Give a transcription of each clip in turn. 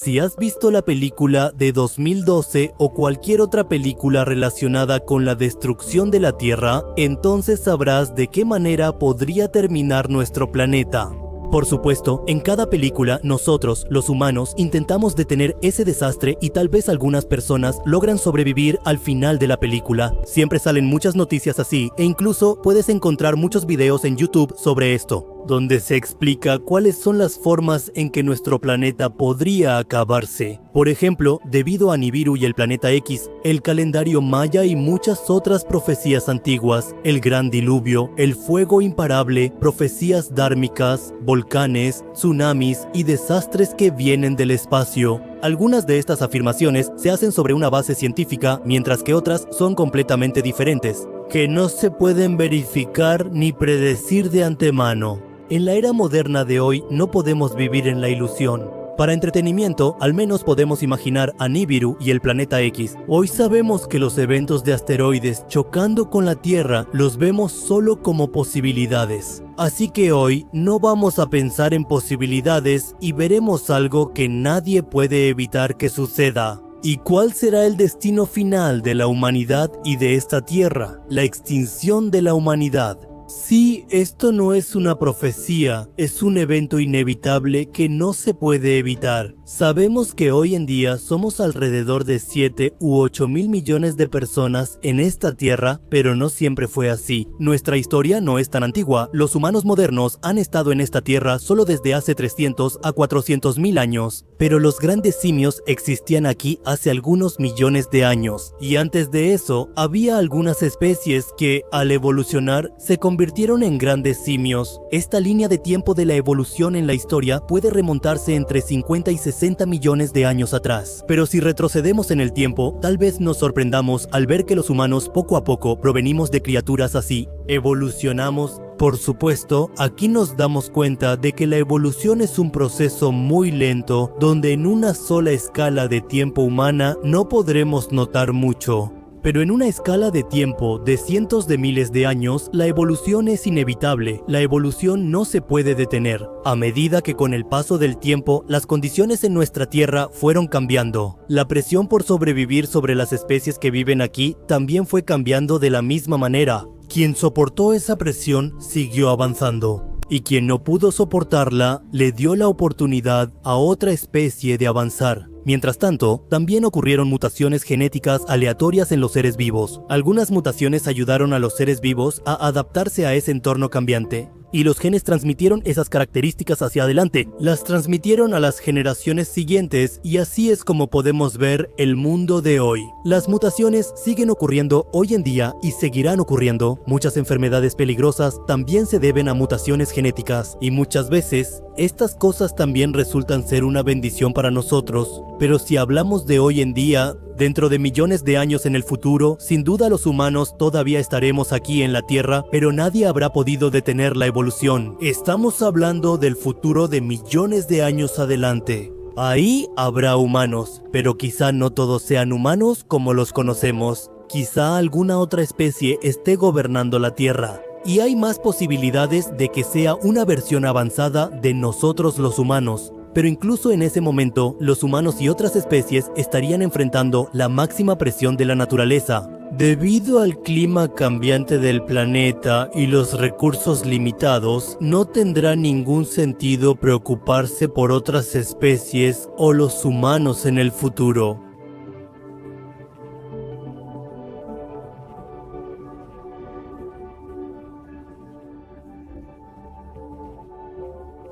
Si has visto la película de 2012 o cualquier otra película relacionada con la destrucción de la Tierra, entonces sabrás de qué manera podría terminar nuestro planeta. Por supuesto, en cada película nosotros, los humanos, intentamos detener ese desastre y tal vez algunas personas logran sobrevivir al final de la película. Siempre salen muchas noticias así e incluso puedes encontrar muchos videos en YouTube sobre esto, donde se explica cuáles son las formas en que nuestro planeta podría acabarse. Por ejemplo, debido a Nibiru y el planeta X, el calendario maya y muchas otras profecías antiguas, el gran diluvio, el fuego imparable, profecías dármicas, volcanes, tsunamis y desastres que vienen del espacio. Algunas de estas afirmaciones se hacen sobre una base científica, mientras que otras son completamente diferentes, que no se pueden verificar ni predecir de antemano. En la era moderna de hoy no podemos vivir en la ilusión. Para entretenimiento, al menos podemos imaginar a Nibiru y el planeta X. Hoy sabemos que los eventos de asteroides chocando con la Tierra los vemos solo como posibilidades. Así que hoy no vamos a pensar en posibilidades y veremos algo que nadie puede evitar que suceda. ¿Y cuál será el destino final de la humanidad y de esta Tierra? La extinción de la humanidad. Sí, esto no es una profecía, es un evento inevitable que no se puede evitar. Sabemos que hoy en día somos alrededor de 7 u 8 mil millones de personas en esta tierra, pero no siempre fue así. Nuestra historia no es tan antigua. Los humanos modernos han estado en esta tierra solo desde hace 300 a 400 mil años. Pero los grandes simios existían aquí hace algunos millones de años. Y antes de eso, había algunas especies que, al evolucionar, se convirtieron en grandes simios. Esta línea de tiempo de la evolución en la historia puede remontarse entre 50 y 60 millones de años atrás. Pero si retrocedemos en el tiempo, tal vez nos sorprendamos al ver que los humanos poco a poco provenimos de criaturas así. Evolucionamos. Por supuesto, aquí nos damos cuenta de que la evolución es un proceso muy lento, donde en una sola escala de tiempo humana no podremos notar mucho. Pero en una escala de tiempo de cientos de miles de años, la evolución es inevitable. La evolución no se puede detener. A medida que con el paso del tiempo, las condiciones en nuestra Tierra fueron cambiando. La presión por sobrevivir sobre las especies que viven aquí también fue cambiando de la misma manera. Quien soportó esa presión siguió avanzando. Y quien no pudo soportarla, le dio la oportunidad a otra especie de avanzar. Mientras tanto, también ocurrieron mutaciones genéticas aleatorias en los seres vivos. Algunas mutaciones ayudaron a los seres vivos a adaptarse a ese entorno cambiante. Y los genes transmitieron esas características hacia adelante, las transmitieron a las generaciones siguientes y así es como podemos ver el mundo de hoy. Las mutaciones siguen ocurriendo hoy en día y seguirán ocurriendo. Muchas enfermedades peligrosas también se deben a mutaciones genéticas y muchas veces estas cosas también resultan ser una bendición para nosotros. Pero si hablamos de hoy en día, dentro de millones de años en el futuro, sin duda los humanos todavía estaremos aquí en la Tierra, pero nadie habrá podido detener la evolución. Estamos hablando del futuro de millones de años adelante. Ahí habrá humanos, pero quizá no todos sean humanos como los conocemos. Quizá alguna otra especie esté gobernando la Tierra. Y hay más posibilidades de que sea una versión avanzada de nosotros los humanos. Pero incluso en ese momento, los humanos y otras especies estarían enfrentando la máxima presión de la naturaleza. Debido al clima cambiante del planeta y los recursos limitados, no tendrá ningún sentido preocuparse por otras especies o los humanos en el futuro.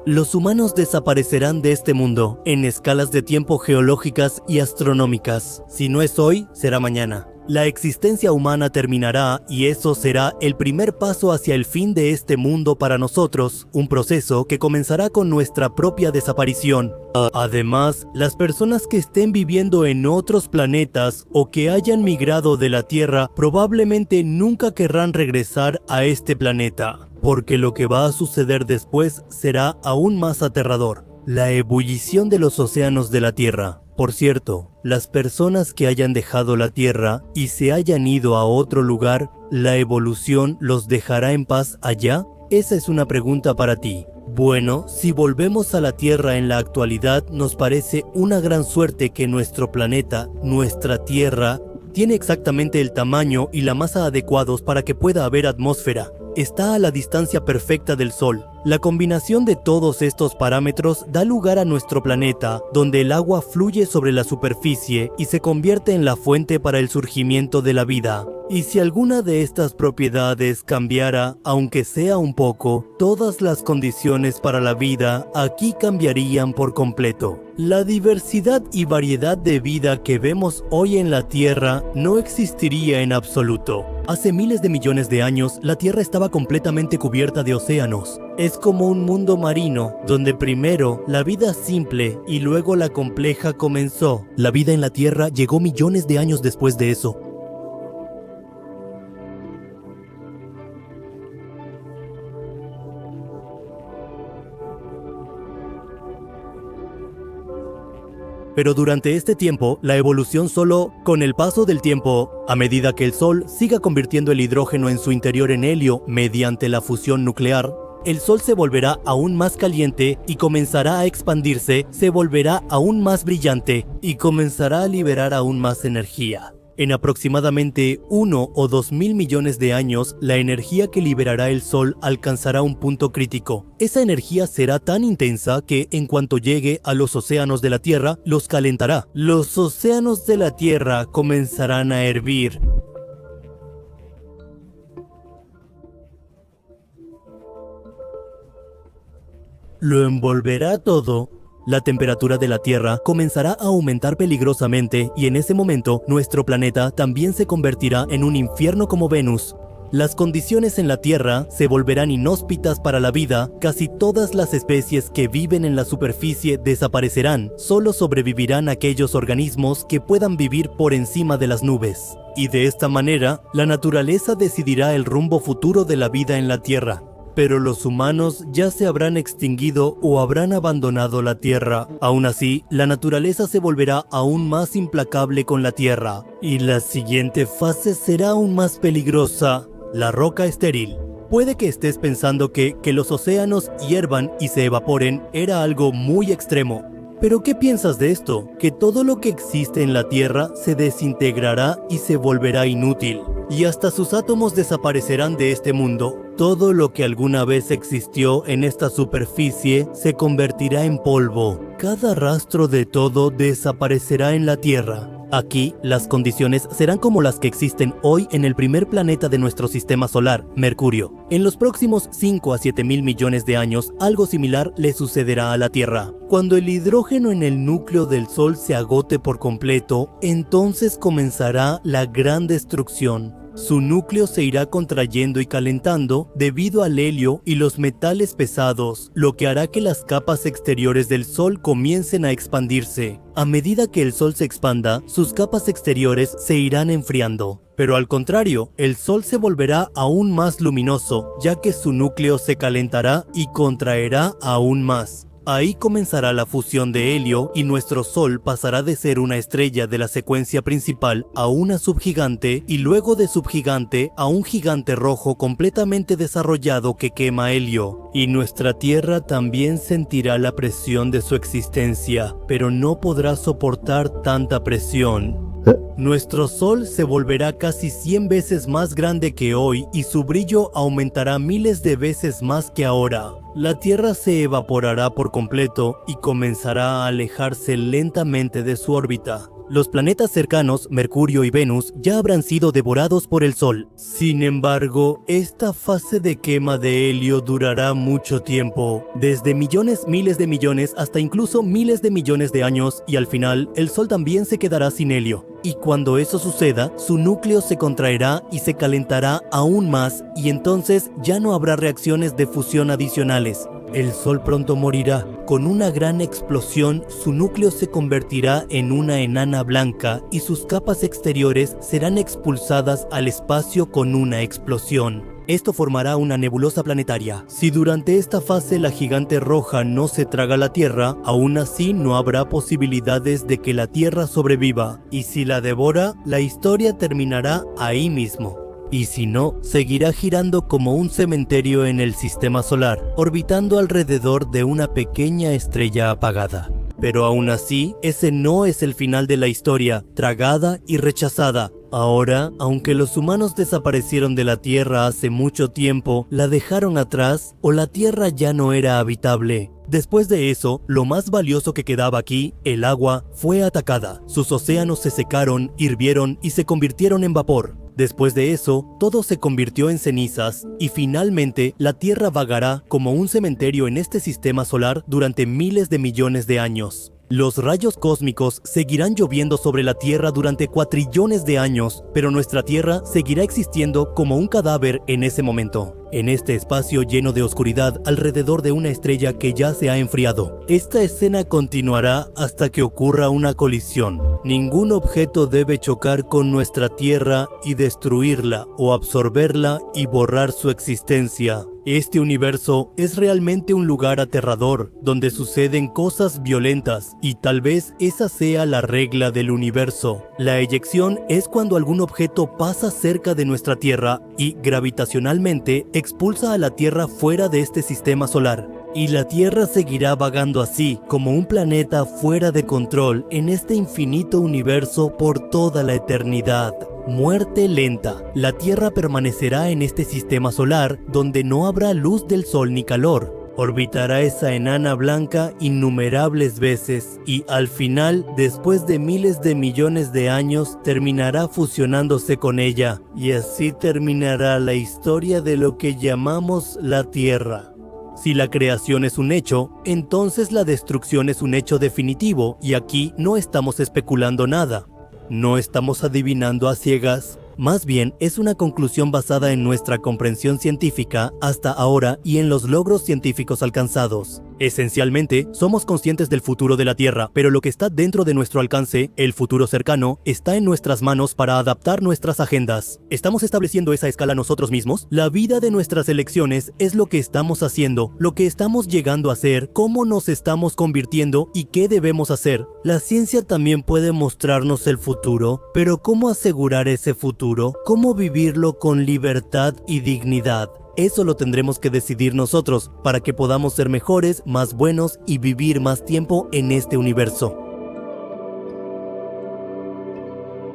Los humanos desaparecerán de este mundo en escalas de tiempo geológicas y astronómicas. Si no es hoy, será mañana. La existencia humana terminará y eso será el primer paso hacia el fin de este mundo para nosotros, un proceso que comenzará con nuestra propia desaparición. Además, las personas que estén viviendo en otros planetas o que hayan migrado de la Tierra probablemente nunca querrán regresar a este planeta, porque lo que va a suceder después será aún más aterrador. La ebullición de los océanos de la Tierra. Por cierto, las personas que hayan dejado la Tierra y se hayan ido a otro lugar, ¿la evolución los dejará en paz allá? Esa es una pregunta para ti. Bueno, si volvemos a la Tierra en la actualidad, nos parece una gran suerte que nuestro planeta, nuestra Tierra, tiene exactamente el tamaño y la masa adecuados para que pueda haber atmósfera. Está a la distancia perfecta del Sol. La combinación de todos estos parámetros da lugar a nuestro planeta, donde el agua fluye sobre la superficie y se convierte en la fuente para el surgimiento de la vida. Y si alguna de estas propiedades cambiara, aunque sea un poco, todas las condiciones para la vida aquí cambiarían por completo. La diversidad y variedad de vida que vemos hoy en la Tierra no existiría en absoluto. Hace miles de millones de años, la Tierra estaba completamente cubierta de océanos. Es como un mundo marino, donde primero la vida simple y luego la compleja comenzó. La vida en la Tierra llegó millones de años después de eso. Pero durante este tiempo, la evolución solo, con el paso del tiempo, a medida que el Sol siga convirtiendo el hidrógeno en su interior en helio mediante la fusión nuclear, el Sol se volverá aún más caliente y comenzará a expandirse, se volverá aún más brillante y comenzará a liberar aún más energía. En aproximadamente 1 o 2.000 millones de años, la energía que liberará el Sol alcanzará un punto crítico. Esa energía será tan intensa que, en cuanto llegue a los océanos de la Tierra, los calentará. Los océanos de la Tierra comenzarán a hervir. Lo envolverá todo. La temperatura de la Tierra comenzará a aumentar peligrosamente y en ese momento nuestro planeta también se convertirá en un infierno como Venus. Las condiciones en la Tierra se volverán inhóspitas para la vida, casi todas las especies que viven en la superficie desaparecerán, solo sobrevivirán aquellos organismos que puedan vivir por encima de las nubes. Y de esta manera, la naturaleza decidirá el rumbo futuro de la vida en la Tierra. Pero los humanos ya se habrán extinguido o habrán abandonado la Tierra. Aún así, la naturaleza se volverá aún más implacable con la Tierra. Y la siguiente fase será aún más peligrosa: la roca estéril. Puede que estés pensando que los océanos hiervan y se evaporen era algo muy extremo. Pero ¿qué piensas de esto? Que todo lo que existe en la Tierra se desintegrará y se volverá inútil. Y hasta sus átomos desaparecerán de este mundo. Todo lo que alguna vez existió en esta superficie se convertirá en polvo. Cada rastro de todo desaparecerá en la Tierra. Aquí, las condiciones serán como las que existen hoy en el primer planeta de nuestro sistema solar, Mercurio. En los próximos 5 a 7 mil millones de años, algo similar le sucederá a la Tierra. Cuando el hidrógeno en el núcleo del Sol se agote por completo, entonces comenzará la gran destrucción. Su núcleo se irá contrayendo y calentando debido al helio y los metales pesados, lo que hará que las capas exteriores del Sol comiencen a expandirse. A medida que el Sol se expanda, sus capas exteriores se irán enfriando. Pero al contrario, el Sol se volverá aún más luminoso, ya que su núcleo se calentará y contraerá aún más. Ahí comenzará la fusión de helio y nuestro Sol pasará de ser una estrella de la secuencia principal a una subgigante y luego de subgigante a un gigante rojo completamente desarrollado que quema helio. Y nuestra Tierra también sentirá la presión de su existencia, pero no podrá soportar tanta presión. Nuestro Sol se volverá casi 100 veces más grande que hoy y su brillo aumentará miles de veces más que ahora. La Tierra se evaporará por completo y comenzará a alejarse lentamente de su órbita. Los planetas cercanos, Mercurio y Venus, ya habrán sido devorados por el Sol. Sin embargo, esta fase de quema de helio durará mucho tiempo, desde millones, miles de millones, hasta incluso miles de millones de años, y al final, el Sol también se quedará sin helio. Y cuando eso suceda, su núcleo se contraerá y se calentará aún más, y entonces ya no habrá reacciones de fusión adicionales. El Sol pronto morirá. Con una gran explosión, su núcleo se convertirá en una enana blanca y sus capas exteriores serán expulsadas al espacio con una explosión. Esto formará una nebulosa planetaria. Si durante esta fase la gigante roja no se traga la Tierra, aún así no habrá posibilidades de que la Tierra sobreviva. Y si la devora, la historia terminará ahí mismo. y si no, seguirá girando como un cementerio en el sistema solar, orbitando alrededor de una pequeña estrella apagada. Pero aún así, ese no es el final de la historia, tragada y rechazada. Ahora, aunque los humanos desaparecieron de la Tierra hace mucho tiempo, la dejaron atrás o la Tierra ya no era habitable. Después de eso, lo más valioso que quedaba aquí, el agua, fue atacada. Sus océanos se secaron, hirvieron y se convirtieron en vapor. Después de eso, todo se convirtió en cenizas y finalmente la Tierra vagará como un cementerio en este sistema solar durante miles de millones de años. Los rayos cósmicos seguirán lloviendo sobre la Tierra durante cuatrillones de años, pero nuestra Tierra seguirá existiendo como un cadáver en ese momento, en este espacio lleno de oscuridad alrededor de una estrella que ya se ha enfriado. Esta escena continuará hasta que ocurra una colisión. Ningún objeto debe chocar con nuestra Tierra y destruirla o absorberla y borrar su existencia. Este universo es realmente un lugar aterrador, donde suceden cosas violentas, y tal vez esa sea la regla del universo. La eyección es cuando algún objeto pasa cerca de nuestra Tierra y, gravitacionalmente, expulsa a la Tierra fuera de este sistema solar. Y la Tierra seguirá vagando así, como un planeta fuera de control en este infinito universo por toda la eternidad. Muerte lenta. La Tierra permanecerá en este sistema solar donde no habrá luz del sol ni calor. Orbitará esa enana blanca innumerables veces y al final, después de miles de millones de años, terminará fusionándose con ella. Y así terminará la historia de lo que llamamos la Tierra. Si la creación es un hecho, entonces la destrucción es un hecho definitivo y aquí no estamos especulando nada. No estamos adivinando a ciegas, más bien es una conclusión basada en nuestra comprensión científica hasta ahora y en los logros científicos alcanzados. Esencialmente, somos conscientes del futuro de la Tierra, pero lo que está dentro de nuestro alcance, el futuro cercano, está en nuestras manos para adaptar nuestras agendas. ¿Estamos estableciendo esa escala nosotros mismos? La vida de nuestras elecciones es lo que estamos haciendo, lo que estamos llegando a ser, cómo nos estamos convirtiendo y qué debemos hacer. La ciencia también puede mostrarnos el futuro, pero ¿cómo asegurar ese futuro? ¿Cómo vivirlo con libertad y dignidad? Eso lo tendremos que decidir nosotros para que podamos ser mejores, más buenos y vivir más tiempo en este universo.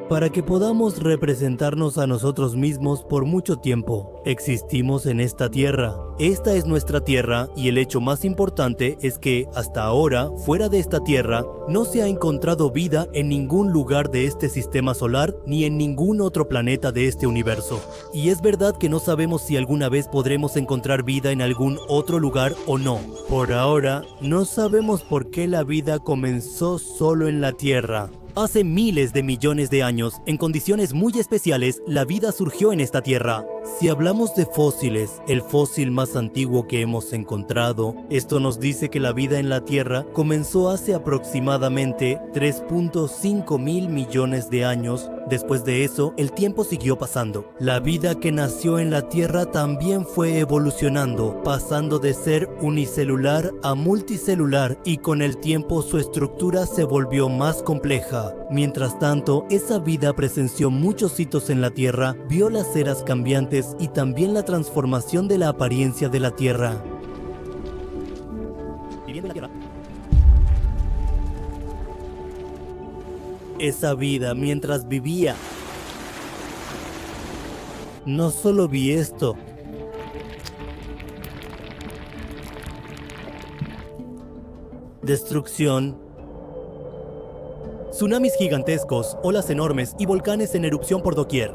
Para que podamos representarnos a nosotros mismos por mucho tiempo, existimos en esta Tierra. Esta es nuestra Tierra y el hecho más importante es que, hasta ahora, fuera de esta Tierra, no se ha encontrado vida en ningún lugar de este sistema solar ni en ningún otro planeta de este universo. Y es verdad que no sabemos si alguna vez podremos encontrar vida en algún otro lugar o no. Por ahora, no sabemos por qué la vida comenzó solo en la Tierra. Hace miles de millones de años, en condiciones muy especiales, la vida surgió en esta Tierra. Si hablamos de fósiles, el fósil más antiguo que hemos encontrado, esto nos dice que la vida en la Tierra comenzó hace aproximadamente 3.5 mil millones de años. Después de eso, el tiempo siguió pasando. La vida que nació en la Tierra también fue evolucionando, pasando de ser unicelular a multicelular y con el tiempo su estructura se volvió más compleja. Mientras tanto, esa vida presenció muchos hitos en la Tierra, vio las eras cambiantes y también la transformación de la apariencia de la Tierra. Viviendo en la Tierra. Esa vida mientras vivía. No solo vi esto. Destrucción. Tsunamis gigantescos, olas enormes y volcanes en erupción por doquier.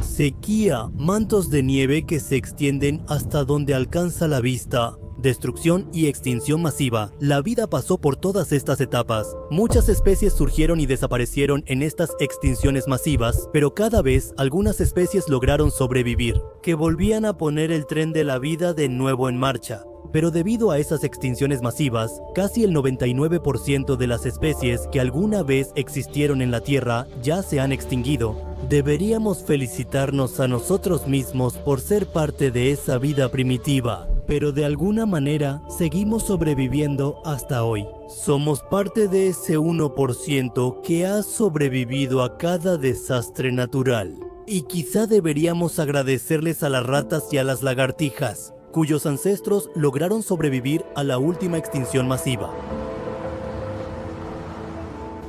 Sequía, mantos de nieve que se extienden hasta donde alcanza la vista. Destrucción y extinción masiva. La vida pasó por todas estas etapas. Muchas especies surgieron y desaparecieron en estas extinciones masivas, pero cada vez algunas especies lograron sobrevivir, que volvían a poner el tren de la vida de nuevo en marcha. Pero debido a esas extinciones masivas, casi el 99% de las especies que alguna vez existieron en la Tierra ya se han extinguido. Deberíamos felicitarnos a nosotros mismos por ser parte de esa vida primitiva, pero de alguna manera seguimos sobreviviendo hasta hoy. Somos parte de ese 1% que ha sobrevivido a cada desastre natural. Y quizá deberíamos agradecerles a las ratas y a las lagartijas, cuyos ancestros lograron sobrevivir a la última extinción masiva.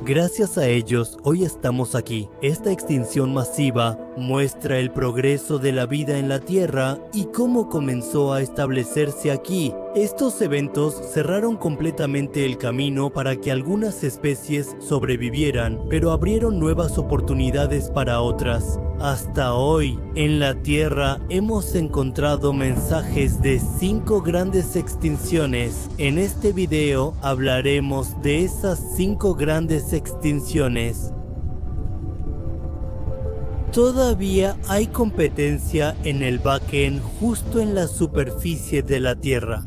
Gracias a ellos, hoy estamos aquí. Esta extinción masiva muestra el progreso de la vida en la Tierra y cómo comenzó a establecerse aquí. Estos eventos cerraron completamente el camino para que algunas especies sobrevivieran, pero abrieron nuevas oportunidades para otras. Hasta hoy, en la Tierra, hemos encontrado mensajes de 5 grandes extinciones. En este video hablaremos de esas 5 grandes extinciones. Todavía hay competencia en el backend justo en la superficie de la Tierra.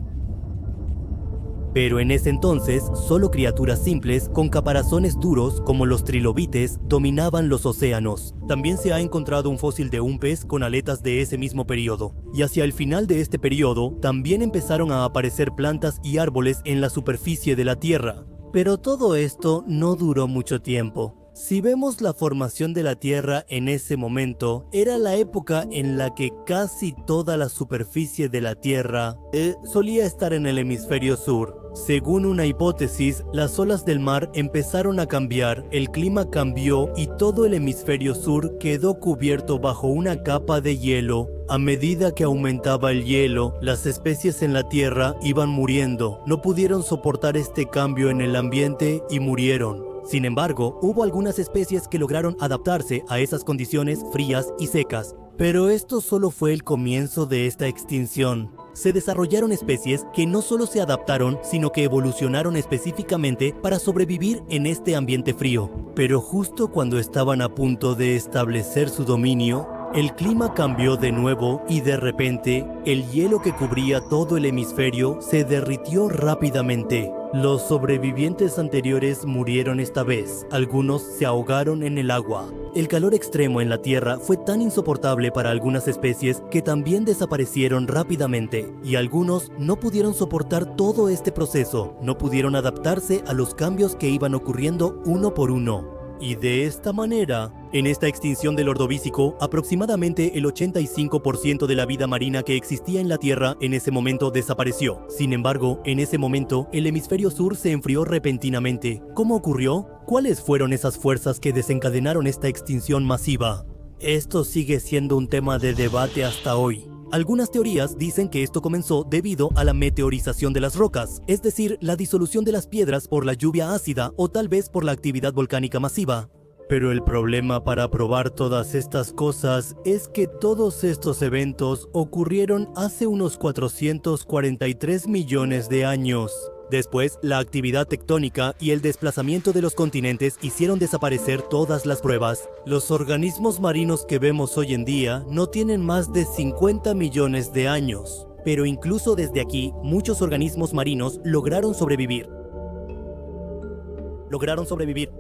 Pero en ese entonces, solo criaturas simples con caparazones duros como los trilobites dominaban los océanos. También se ha encontrado un fósil de un pez con aletas de ese mismo periodo. Y hacia el final de este periodo, también empezaron a aparecer plantas y árboles en la superficie de la Tierra. Pero todo esto no duró mucho tiempo. Si vemos la formación de la Tierra en ese momento, era la época en la que casi toda la superficie de la Tierra solía estar en el hemisferio sur. Según una hipótesis, las olas del mar empezaron a cambiar, el clima cambió y todo el hemisferio sur quedó cubierto bajo una capa de hielo. A medida que aumentaba el hielo, las especies en la Tierra iban muriendo. No pudieron soportar este cambio en el ambiente y murieron. Sin embargo, hubo algunas especies que lograron adaptarse a esas condiciones frías y secas. Pero esto solo fue el comienzo de esta extinción. Se desarrollaron especies que no solo se adaptaron, sino que evolucionaron específicamente para sobrevivir en este ambiente frío. Pero justo cuando estaban a punto de establecer su dominio, el clima cambió de nuevo y de repente, el hielo que cubría todo el hemisferio se derritió rápidamente. Los sobrevivientes anteriores murieron esta vez, algunos se ahogaron en el agua. El calor extremo en la Tierra fue tan insoportable para algunas especies que también desaparecieron rápidamente, y algunos no pudieron soportar todo este proceso, no pudieron adaptarse a los cambios que iban ocurriendo uno por uno. Y de esta manera, en esta extinción del Ordovícico, aproximadamente el 85% de la vida marina que existía en la Tierra en ese momento desapareció. Sin embargo, en ese momento, el hemisferio sur se enfrió repentinamente. ¿Cómo ocurrió? ¿Cuáles fueron esas fuerzas que desencadenaron esta extinción masiva? Esto sigue siendo un tema de debate hasta hoy. Algunas teorías dicen que esto comenzó debido a la meteorización de las rocas, es decir, la disolución de las piedras por la lluvia ácida o tal vez por la actividad volcánica masiva. Pero el problema para probar todas estas cosas es que todos estos eventos ocurrieron hace unos 443 millones de años. Después, la actividad tectónica y el desplazamiento de los continentes hicieron desaparecer todas las pruebas. Los organismos marinos que vemos hoy en día no tienen más de 50 millones de años. Pero incluso desde aquí, muchos organismos marinos lograron sobrevivir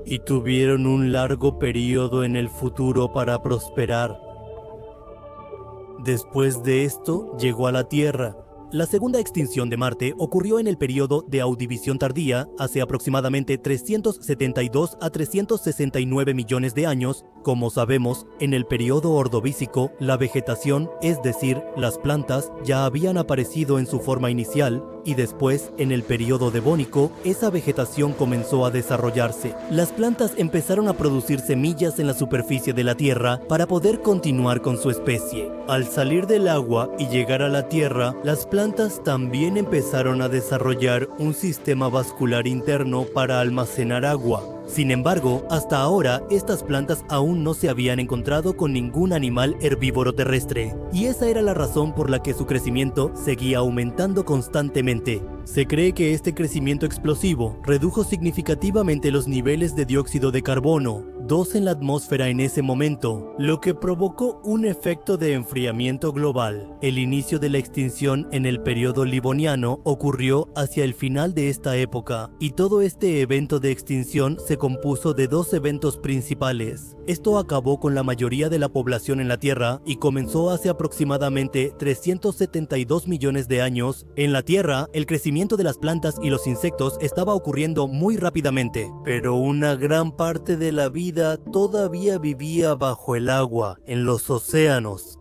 y tuvieron un largo periodo en el futuro para prosperar. Después de esto, llegó a la Tierra. La segunda extinción de Marte ocurrió en el periodo de Audivisión tardía, hace aproximadamente 372 a 369 millones de años. Como sabemos, en el periodo Ordovícico, la vegetación, es decir, las plantas, ya habían aparecido en su forma inicial, y después, en el periodo Devónico, esa vegetación comenzó a desarrollarse. Las plantas empezaron a producir semillas en la superficie de la Tierra para poder continuar con su especie. Al salir del agua y llegar a la Tierra, las plantas también empezaron a desarrollar un sistema vascular interno para almacenar agua. Sin embargo, hasta ahora, estas plantas aún no se habían encontrado con ningún animal herbívoro terrestre, y esa era la razón por la que su crecimiento seguía aumentando constantemente. Se cree que este crecimiento explosivo redujo significativamente los niveles de dióxido de carbono, 2 en la atmósfera en ese momento, lo que provocó un efecto de enfriamiento global. El inicio de la extinción en el periodo Livoniano ocurrió hacia el final de esta época, y todo este evento de extinción se compuso de 2 eventos principales. Esto acabó con la mayoría de la población en la Tierra y comenzó hace aproximadamente 372 millones de años. En la Tierra, el crecimiento de las plantas y los insectos estaba ocurriendo muy rápidamente, pero una gran parte de la vida vida todavía vivía bajo el agua, en los océanos.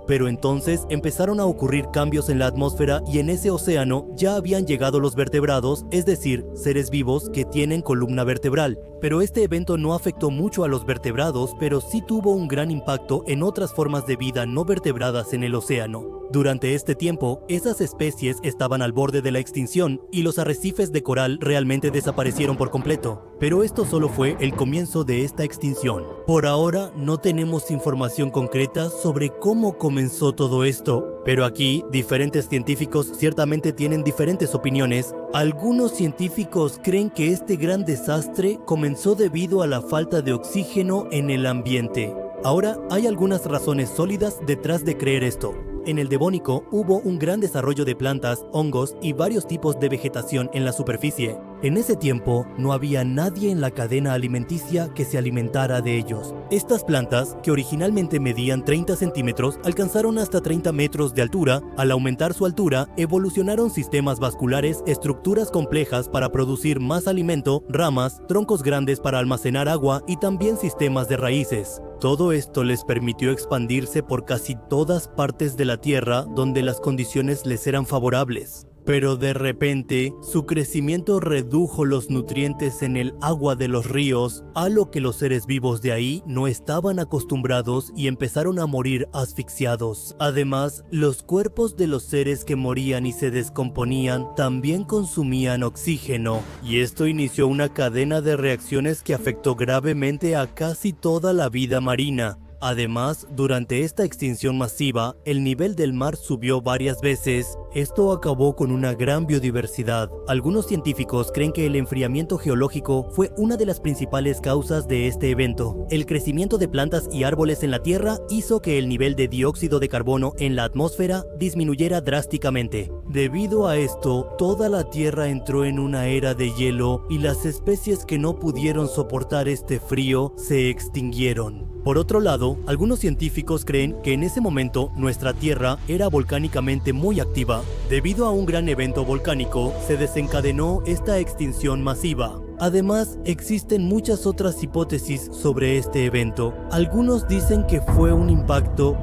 Pero entonces empezaron a ocurrir cambios en la atmósfera y en ese océano ya habían llegado los vertebrados, es decir, seres vivos que tienen columna vertebral. Pero este evento no afectó mucho a los vertebrados, pero sí tuvo un gran impacto en otras formas de vida no vertebradas en el océano. Durante este tiempo, esas especies estaban al borde de la extinción y los arrecifes de coral realmente desaparecieron por completo. Pero esto solo fue el comienzo de esta extinción. Por ahora no tenemos información concreta sobre cómo comenzó todo esto, pero aquí diferentes científicos ciertamente tienen diferentes opiniones. Algunos científicos creen que este gran desastre comenzó debido a la falta de oxígeno en el ambiente. Ahora hay algunas razones sólidas detrás de creer esto. En el Devónico hubo un gran desarrollo de plantas, hongos y varios tipos de vegetación en la superficie. En ese tiempo no había nadie en la cadena alimenticia que se alimentara de ellos. Estas plantas, que originalmente medían 30 centímetros, alcanzaron hasta 30 metros de altura. Al aumentar su altura, evolucionaron sistemas vasculares, estructuras complejas para producir más alimento, ramas, troncos grandes para almacenar agua y también sistemas de raíces. Todo esto les permitió expandirse por casi todas partes de la Tierra donde las condiciones les eran favorables. Pero de repente, su crecimiento redujo los nutrientes en el agua de los ríos, a lo que los seres vivos de ahí no estaban acostumbrados y empezaron a morir asfixiados. Además, los cuerpos de los seres que morían y se descomponían también consumían oxígeno, y esto inició una cadena de reacciones que afectó gravemente a casi toda la vida marina. Además, durante esta extinción masiva, el nivel del mar subió varias veces. Esto acabó con una gran biodiversidad. Algunos científicos creen que el enfriamiento geológico fue una de las principales causas de este evento. El crecimiento de plantas y árboles en la Tierra hizo que el nivel de dióxido de carbono en la atmósfera disminuyera drásticamente. Debido a esto, toda la Tierra entró en una era de hielo y las especies que no pudieron soportar este frío se extinguieron. Por otro lado, algunos científicos creen que en ese momento nuestra Tierra era volcánicamente muy activa. Debido a un gran evento volcánico, se desencadenó esta extinción masiva. Además, existen muchas otras hipótesis sobre este evento. Algunos dicen que fue un impacto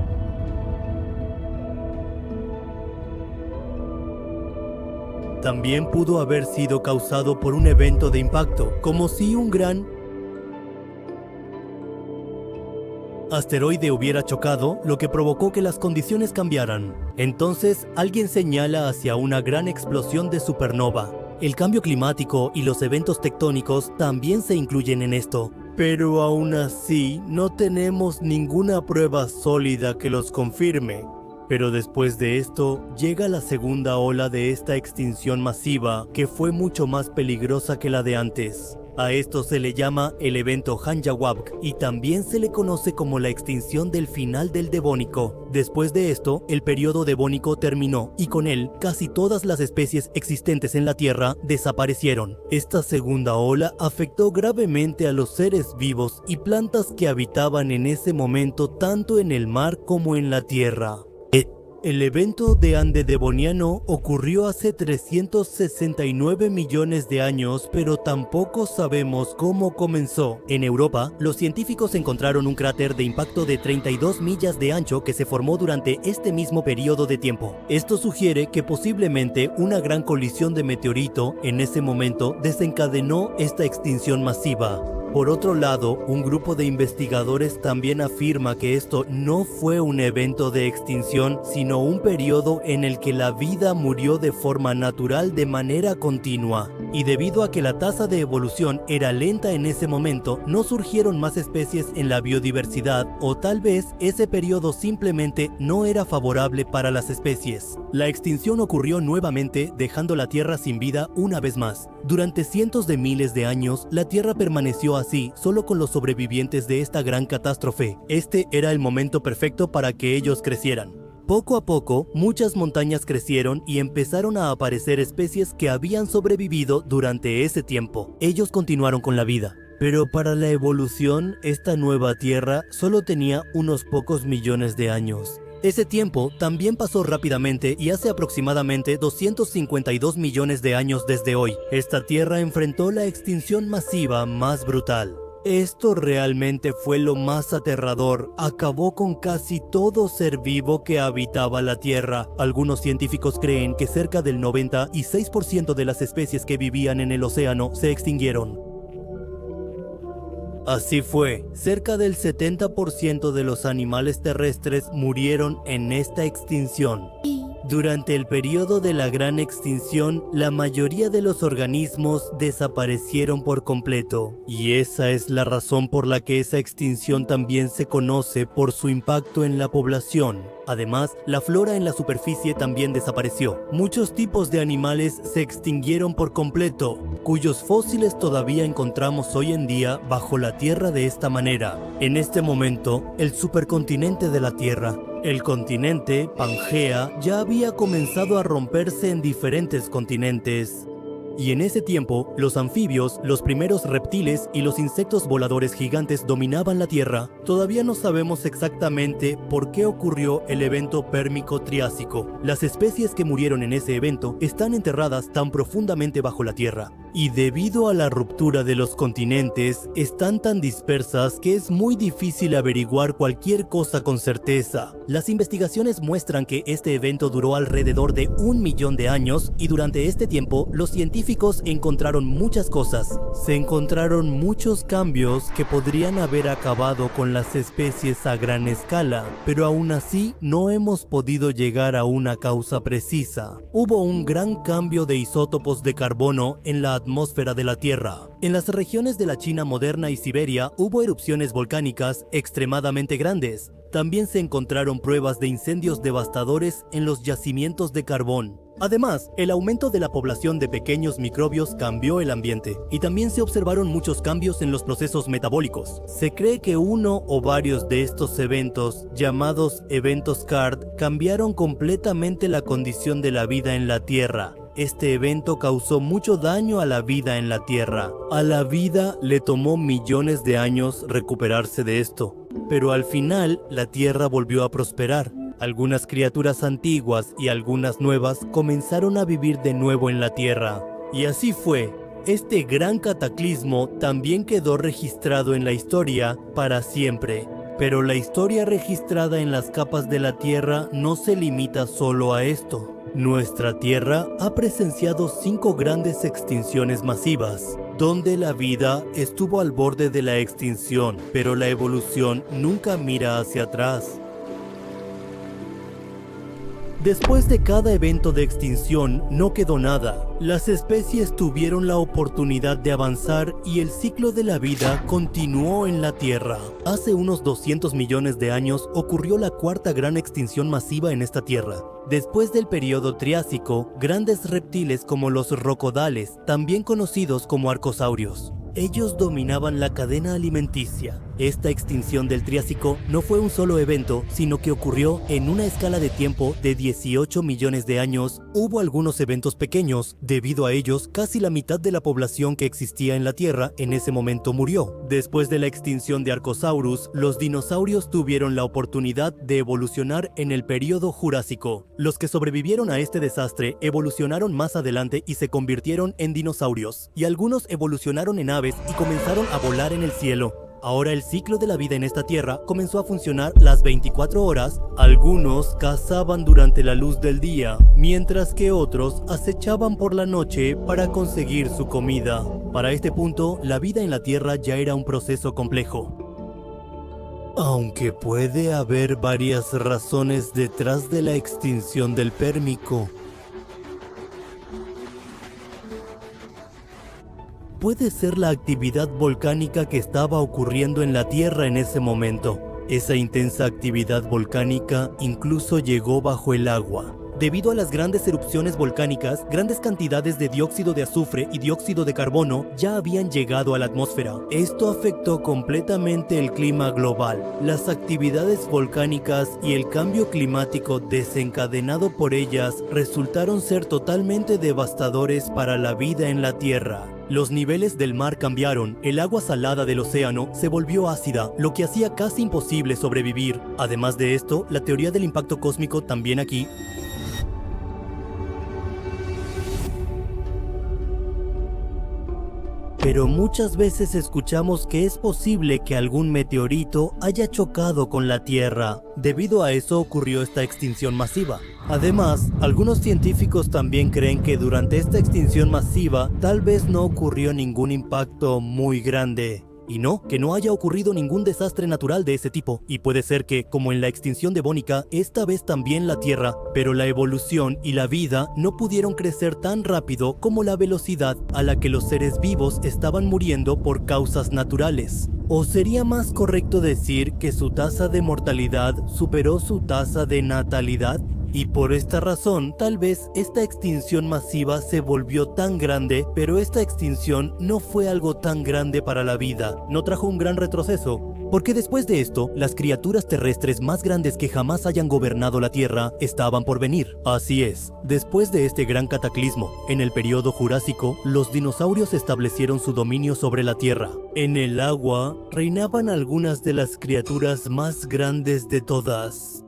también pudo haber sido causado por un evento de impacto, como si un gran asteroide hubiera chocado, lo que provocó que las condiciones cambiaran. Entonces, alguien señala hacia una gran explosión de supernova. El cambio climático y los eventos tectónicos también se incluyen en esto. Pero aún así, no tenemos ninguna prueba sólida que los confirme. Pero después de esto, llega la segunda ola de esta extinción masiva, que fue mucho más peligrosa que la de antes. A esto se le llama el evento Hanjawauk y también se le conoce como la extinción del final del Devónico. Después de esto, el periodo Devónico terminó y con él casi todas las especies existentes en la Tierra desaparecieron. Esta segunda ola afectó gravemente a los seres vivos y plantas que habitaban en ese momento tanto en el mar como en la Tierra. El evento de Ande-Devoniano ocurrió hace 369 millones de años, pero tampoco sabemos cómo comenzó. En Europa, los científicos encontraron un cráter de impacto de 32 millas de ancho que se formó durante este mismo periodo de tiempo. Esto sugiere que posiblemente una gran colisión de meteorito en ese momento desencadenó esta extinción masiva. Por otro lado, un grupo de investigadores también afirma que esto no fue un evento de extinción, sino un periodo en el que la vida murió de forma natural de manera continua. Y debido a que la tasa de evolución era lenta en ese momento, no surgieron más especies en la biodiversidad, o tal vez ese periodo simplemente no era favorable para las especies. La extinción ocurrió nuevamente, dejando la Tierra sin vida una vez más. Durante cientos de miles de años, la Tierra permaneció así, solo con los sobrevivientes de esta gran catástrofe. Este era el momento perfecto para que ellos crecieran. Poco a poco, muchas montañas crecieron y empezaron a aparecer especies que habían sobrevivido durante ese tiempo. Ellos continuaron con la vida. Pero para la evolución, esta nueva Tierra solo tenía unos pocos millones de años. Ese tiempo también pasó rápidamente y hace aproximadamente 252 millones de años desde hoy, esta Tierra enfrentó la extinción masiva más brutal. Esto realmente fue lo más aterrador, acabó con casi todo ser vivo que habitaba la Tierra. Algunos científicos creen que cerca del 96% de las especies que vivían en el océano se extinguieron. Así fue, cerca del 70% de los animales terrestres murieron en esta extinción. Durante el periodo de la gran extinción, la mayoría de los organismos desaparecieron por completo, y esa es la razón por la que esa extinción también se conoce por su impacto en la población. Además, la flora en la superficie también desapareció. Muchos tipos de animales se extinguieron por completo, cuyos fósiles todavía encontramos hoy en día bajo la Tierra de esta manera. En este momento, el supercontinente de la Tierra, el continente Pangea, ya había comenzado a romperse en diferentes continentes. Y en ese tiempo, los anfibios, los primeros reptiles y los insectos voladores gigantes dominaban la Tierra. Todavía no sabemos exactamente por qué ocurrió el evento Pérmico-Triásico. Las especies que murieron en ese evento están enterradas tan profundamente bajo la Tierra. Y debido a la ruptura de los continentes, están tan dispersas que es muy difícil averiguar cualquier cosa con certeza. Las investigaciones muestran que este evento duró alrededor de 1 millón de años y durante este tiempo los científicos encontraron muchas cosas. Se encontraron muchos cambios que podrían haber acabado con las especies a gran escala, pero aún así no hemos podido llegar a una causa precisa. Hubo un gran cambio de isótopos de carbono en la atmósfera de la Tierra. En las regiones de la China moderna y Siberia hubo erupciones volcánicas extremadamente grandes. También se encontraron pruebas de incendios devastadores en los yacimientos de carbón. Además, el aumento de la población de pequeños microbios cambió el ambiente y también se observaron muchos cambios en los procesos metabólicos. Se cree que uno o varios de estos eventos, llamados eventos CARD, cambiaron completamente la condición de la vida en la Tierra. Este evento causó mucho daño a la vida en la Tierra. A la vida le tomó millones de años recuperarse de esto, pero al final la Tierra volvió a prosperar. Algunas criaturas antiguas y algunas nuevas comenzaron a vivir de nuevo en la Tierra. Y así fue. Este gran cataclismo también quedó registrado en la historia para siempre. Pero la historia registrada en las capas de la Tierra no se limita solo a esto. Nuestra Tierra ha presenciado 5 grandes extinciones masivas, donde la vida estuvo al borde de la extinción, pero la evolución nunca mira hacia atrás. Después de cada evento de extinción no quedó nada. Las especies tuvieron la oportunidad de avanzar y el ciclo de la vida continuó en la Tierra. Hace unos 200 millones de años ocurrió la cuarta gran extinción masiva en esta Tierra. Después del periodo Triásico, grandes reptiles como los rocodales, también conocidos como arcosaurios, ellos dominaban la cadena alimenticia. Esta extinción del Triásico no fue un solo evento, sino que ocurrió en una escala de tiempo de 18 millones de años. Hubo algunos eventos pequeños. Debido a ellos, casi la mitad de la población que existía en la Tierra en ese momento murió. Después de la extinción de Archosaurus, los dinosaurios tuvieron la oportunidad de evolucionar en el período Jurásico. Los que sobrevivieron a este desastre evolucionaron más adelante y se convirtieron en dinosaurios. Y algunos evolucionaron en aves y comenzaron a volar en el cielo. Ahora el ciclo de la vida en esta tierra comenzó a funcionar las 24 horas. Algunos cazaban durante la luz del día, mientras que otros acechaban por la noche para conseguir su comida. Para este punto, la vida en la tierra ya era un proceso complejo. Aunque puede haber varias razones detrás de la extinción del Pérmico. Puede ser la actividad volcánica que estaba ocurriendo en la Tierra en ese momento. Esa intensa actividad volcánica incluso llegó bajo el agua. Debido a las grandes erupciones volcánicas, grandes cantidades de dióxido de azufre y dióxido de carbono ya habían llegado a la atmósfera. Esto afectó completamente el clima global. Las actividades volcánicas y el cambio climático desencadenado por ellas resultaron ser totalmente devastadores para la vida en la Tierra. Los niveles del mar cambiaron, el agua salada del océano se volvió ácida, lo que hacía casi imposible sobrevivir. Además de esto, la teoría del impacto cósmico también aquí pero muchas veces escuchamos que es posible que algún meteorito haya chocado con la Tierra. Debido a eso ocurrió esta extinción masiva. Además, algunos científicos también creen que durante esta extinción masiva tal vez no ocurrió ningún impacto muy grande. Y no, que no haya ocurrido ningún desastre natural de ese tipo. Y puede ser que, como en la extinción devónica, esta vez también la Tierra, pero la evolución y la vida no pudieron crecer tan rápido como la velocidad a la que los seres vivos estaban muriendo por causas naturales. ¿O sería más correcto decir que su tasa de mortalidad superó su tasa de natalidad? Y por esta razón, tal vez esta extinción masiva se volvió tan grande, pero esta extinción no fue algo tan grande para la vida, no trajo un gran retroceso. Porque después de esto, las criaturas terrestres más grandes que jamás hayan gobernado la Tierra estaban por venir. Así es, después de este gran cataclismo, en el periodo Jurásico, los dinosaurios establecieron su dominio sobre la Tierra. En el agua, reinaban algunas de las criaturas más grandes de todas.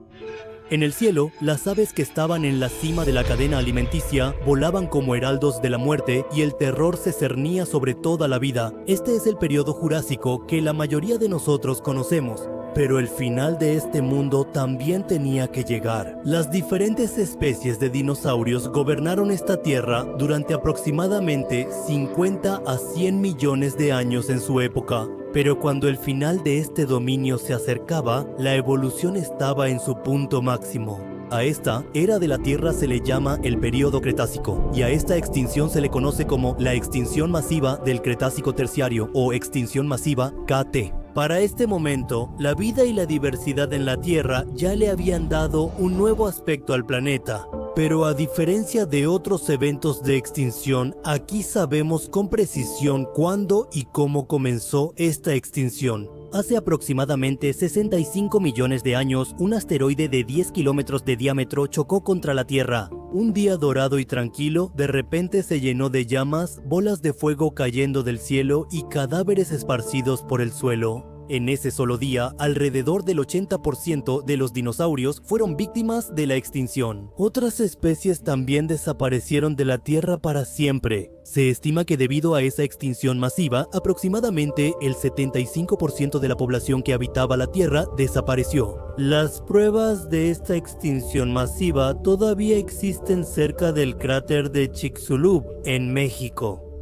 En el cielo, las aves que estaban en la cima de la cadena alimenticia volaban como heraldos de la muerte y el terror se cernía sobre toda la vida. Este es el periodo Jurásico que la mayoría de nosotros conocemos. Pero el final de este mundo también tenía que llegar. Las diferentes especies de dinosaurios gobernaron esta tierra durante aproximadamente 50 a 100 millones de años en su época. Pero cuando el final de este dominio se acercaba, la evolución estaba en su punto máximo. A esta era de la Tierra se le llama el período Cretácico, y a esta extinción se le conoce como la extinción masiva del Cretácico terciario o extinción masiva KT. Para este momento, la vida y la diversidad en la Tierra ya le habían dado un nuevo aspecto al planeta. Pero a diferencia de otros eventos de extinción, aquí sabemos con precisión cuándo y cómo comenzó esta extinción. Hace aproximadamente 65 millones de años, un asteroide de 10 kilómetros de diámetro chocó contra la Tierra. Un día dorado y tranquilo, de repente se llenó de llamas, bolas de fuego cayendo del cielo y cadáveres esparcidos por el suelo. En ese solo día, alrededor del 80% de los dinosaurios fueron víctimas de la extinción. Otras especies también desaparecieron de la Tierra para siempre. Se estima que debido a esa extinción masiva, aproximadamente el 75% de la población que habitaba la Tierra desapareció. Las pruebas de esta extinción masiva todavía existen cerca del cráter de Chicxulub, en México.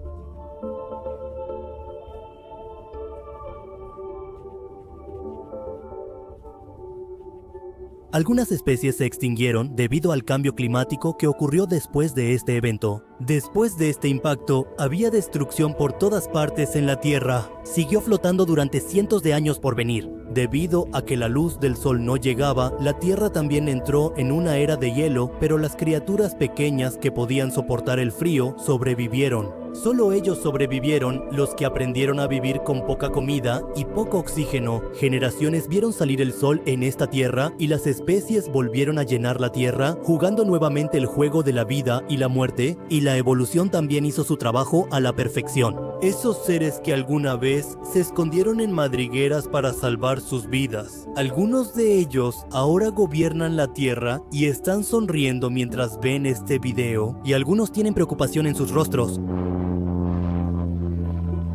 Algunas especies se extinguieron debido al cambio climático que ocurrió después de este evento. Después de este impacto, había destrucción por todas partes en la Tierra. Siguió flotando durante cientos de años por venir. Debido a que la luz del sol no llegaba, la Tierra también entró en una era de hielo, pero las criaturas pequeñas que podían soportar el frío sobrevivieron. Solo ellos sobrevivieron, los que aprendieron a vivir con poca comida y poco oxígeno. Generaciones vieron salir el sol en esta tierra y las especies volvieron a llenar la tierra, jugando nuevamente el juego de la vida y la muerte, y la evolución también hizo su trabajo a la perfección. Esos seres que alguna vez se escondieron en madrigueras para salvar sus vidas. Algunos de ellos ahora gobiernan la tierra y están sonriendo mientras ven este video, y algunos tienen preocupación en sus rostros.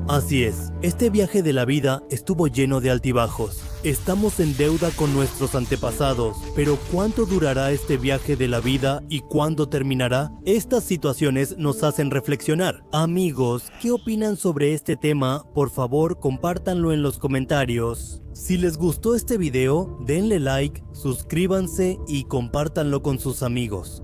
Así es, este viaje de la vida estuvo lleno de altibajos. Estamos en deuda con nuestros antepasados, pero ¿cuánto durará este viaje de la vida y cuándo terminará? Estas situaciones nos hacen reflexionar. Amigos, ¿qué opinan sobre este tema? Por favor, compártanlo en los comentarios. Si les gustó este video, denle like, suscríbanse y compártanlo con sus amigos.